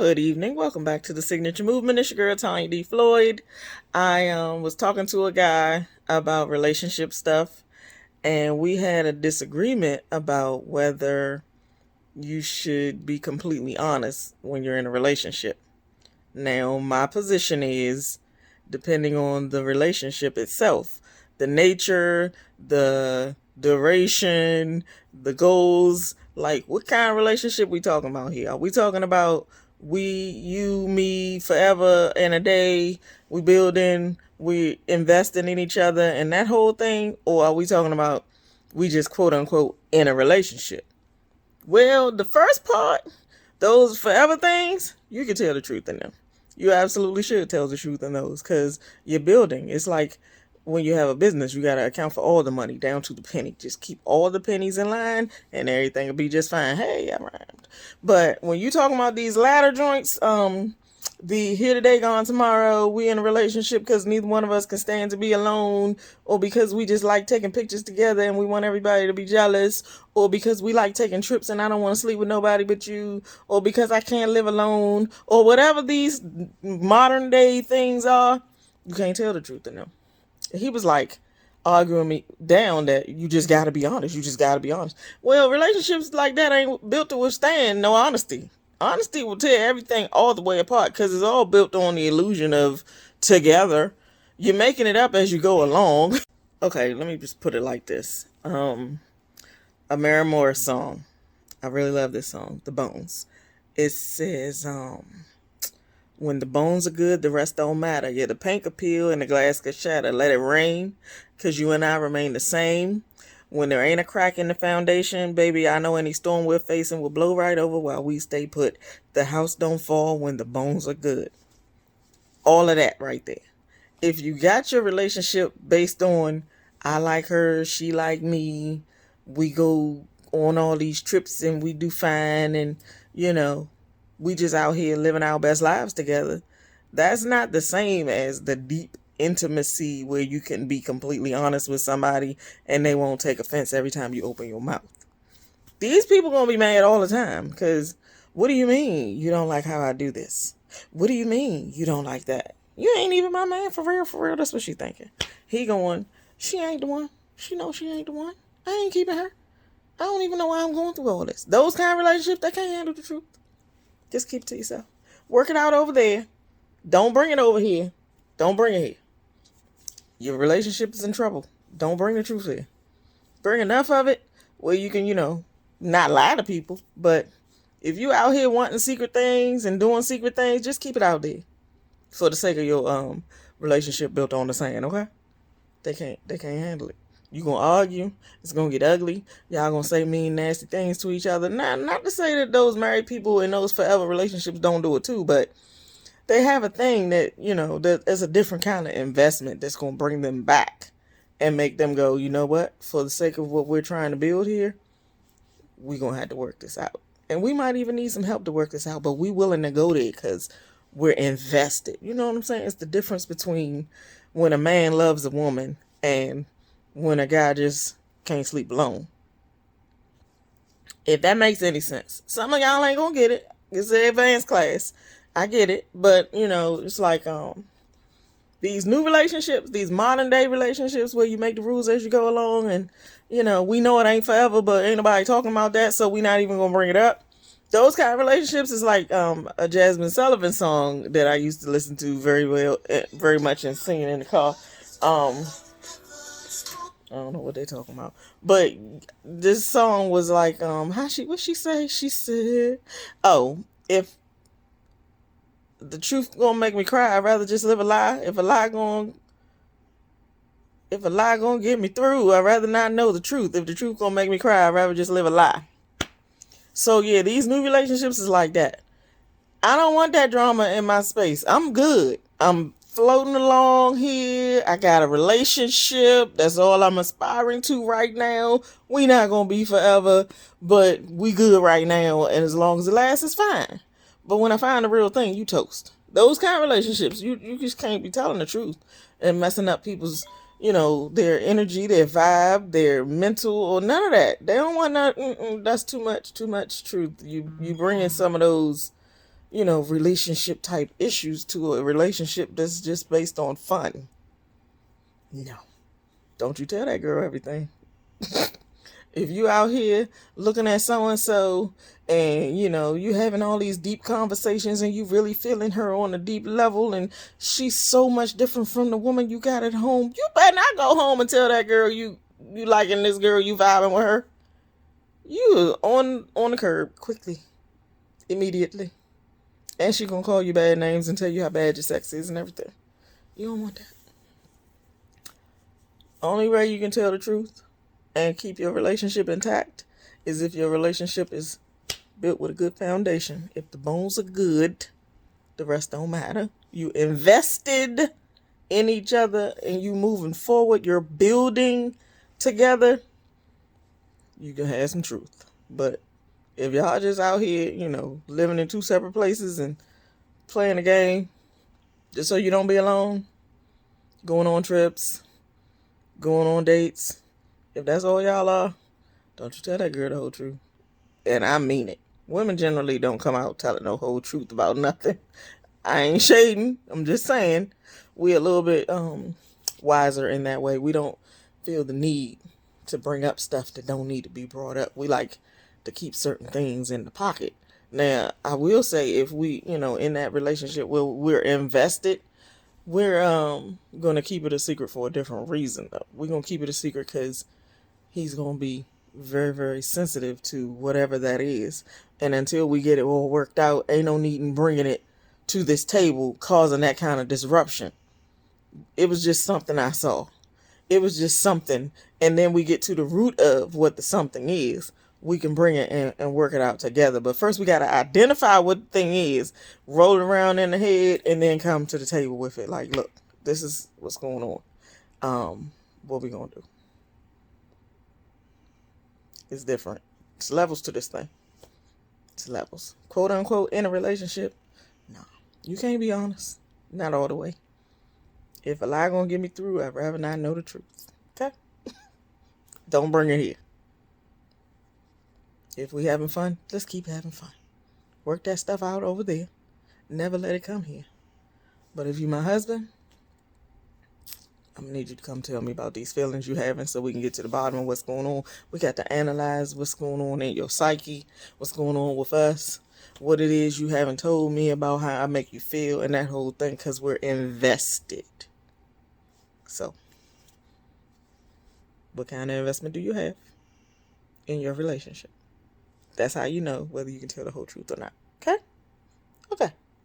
Good evening. Welcome back to the Signature Movement. It's your girl, Tanya D. Floyd. I was talking to a guy about relationship stuff, and we had a disagreement about whether you should be completely honest when you're in a relationship. Now, my position is, depending on the relationship itself, the nature, the duration, the goals, like what kind of relationship we talking about here? Are we talking about you, me, forever and a day, we building, we investing in each other and that whole thing? Or are we talking about we just quote unquote in a relationship? Well, the first part, those forever things, you can tell the truth in them. You absolutely should tell the truth in those, because you're building. It's like when you have a business, you got to account for all the money down to the penny. Just keep all the pennies in line and everything will be just fine. Hey, I rhymed. But when you talking about these ladder joints, the here today, gone tomorrow, we in a relationship because neither one of us can stand to be alone, or because we just like taking pictures together and we want everybody to be jealous, or because we like taking trips and I don't want to sleep with nobody but you, or because I can't live alone, or whatever these modern day things are, you can't tell the truth in them. He was like arguing me down that you just got to be honest. You just got to be honest. Well, relationships like that ain't built to withstand no honesty. Honesty will tear everything all the way apart because it's all built on the illusion of together. You're making it up as you go along. Okay, let me just put it like this. A Mary Morris song. I really love this song, The Bones. It says, when the bones are good, the rest don't matter. Yeah, the paint could peel and the glass could shatter. Let it rain, because you and I remain the same. When there ain't a crack in the foundation, baby, I know any storm we're facing will blow right over while we stay put. The house don't fall when the bones are good. All of that right there. If you got your relationship based on I like her, she like me, we go on all these trips and we do fine, and we just out here living our best lives together, that's not the same as the deep intimacy where you can be completely honest with somebody and they won't take offense every time you open your mouth. These people gonna be mad all the time because what do you mean you don't like how I do this? What do you mean you don't like that? You ain't even my man for real, for real. That's what she thinking. He going, she ain't the one. She knows she ain't the one. I ain't keeping her. I don't even know why I'm going through all this. Those kind of relationships, they can't handle the truth. Just keep it to yourself. Work it out over there. Don't bring it over here. Don't bring it here. Your relationship is in trouble. Don't bring the truth here. Bring enough of it where you can, not lie to people. But if you out here wanting secret things and doing secret things, just keep it out there. For the sake of your relationship built on the sand, okay? They can't handle it. You gonna argue, it's gonna get ugly, y'all gonna say mean, nasty things to each other. Not to say that those married people in those forever relationships don't do it too, but they have a thing that, that is a different kind of investment that's gonna bring them back and make them go, you know what, for the sake of what we're trying to build here, we gonna have to work this out. And we might even need some help to work this out, but we willing to go there because we're invested. You know what I'm saying? It's the difference between when a man loves a woman and when a guy just can't sleep alone. If that makes any sense. Some of y'all ain't gonna get it. It's an advanced class. I get it. But, it's like these new relationships, these modern day relationships where you make the rules as you go along, and, we know it ain't forever, but ain't nobody talking about that, so we not even gonna bring it up. Those kind of relationships is like a Jasmine Sullivan song that I used to listen to very much and singing in the car. I don't know what they're talking about. But this song was like, what she say? She said, oh, if the truth gonna make me cry, I'd rather just live a lie. If a lie gonna get me through, I'd rather not know the truth. If the truth gonna make me cry, I'd rather just live a lie. So yeah, these new relationships is like that. I don't want that drama in my space. I'm good. I'm floating along here. I got a relationship. That's all I'm aspiring to right now. We not gonna be forever, but we good right now. And as long as it lasts, it's fine. But when I find the real thing, you toast. Those kind of relationships, you just can't be telling the truth and messing up people's, their energy, their vibe, their mental, or none of that. They don't want that. That's too much truth. You bring in some of those relationship type issues to a relationship that's just based on fun. No. Don't you tell that girl everything. If you out here looking at so-and-so and, you having all these deep conversations and you really feeling her on a deep level and she's so much different from the woman you got at home, you better not go home and tell that girl you liking this girl, you vibing with her. You on the curb quickly, immediately. And she gonna call you bad names and tell you how bad your sex is and everything. You don't want that. Only way you can tell the truth and keep your relationship intact is if your relationship is built with a good foundation. If the bones are good, the rest don't matter. You invested in each other and you moving forward, you're building together, you can have some truth. But if y'all just out here, living in two separate places and playing a game just so you don't be alone, going on trips, going on dates, if that's all y'all are, don't you tell that girl the whole truth. And I mean it. Women generally don't come out telling the whole truth about nothing. I ain't shading. I'm just saying we're a little bit wiser in that way. We don't feel the need to bring up stuff that don't need to be brought up. We like to keep certain things in the pocket. Now, I will say if we, in that relationship where we're invested, we're going to keep it a secret for a different reason, though. We're going to keep it a secret because he's going to be very, very sensitive to whatever that is. And until we get it all worked out, ain't no need in bringing it to this table, causing that kind of disruption. It was just something I saw. It was just something. And then we get to the root of what the something is. We can bring it and work it out together. But first we got to identify what the thing is, roll it around in the head, and then come to the table with it. Like, look, this is what's going on. What we going to do? It's different. It's levels to this thing. It's levels. Quote unquote, in a relationship. No, you can't be honest. Not all the way. If a lie gonna get me through, I'd rather not know the truth. Okay? Don't bring it here. If we having fun, let's keep having fun. Work that stuff out over there. Never let it come here. But if you my husband, I'm gonna need you to come tell me about these feelings you having so we can get to the bottom of what's going on. We got to analyze what's going on in your psyche, what's going on with us, what it is you haven't told me about how I make you feel, and that whole thing, because we're invested. So, what kind of investment do you have in your relationship? That's how you know whether you can tell the whole truth or not. Okay?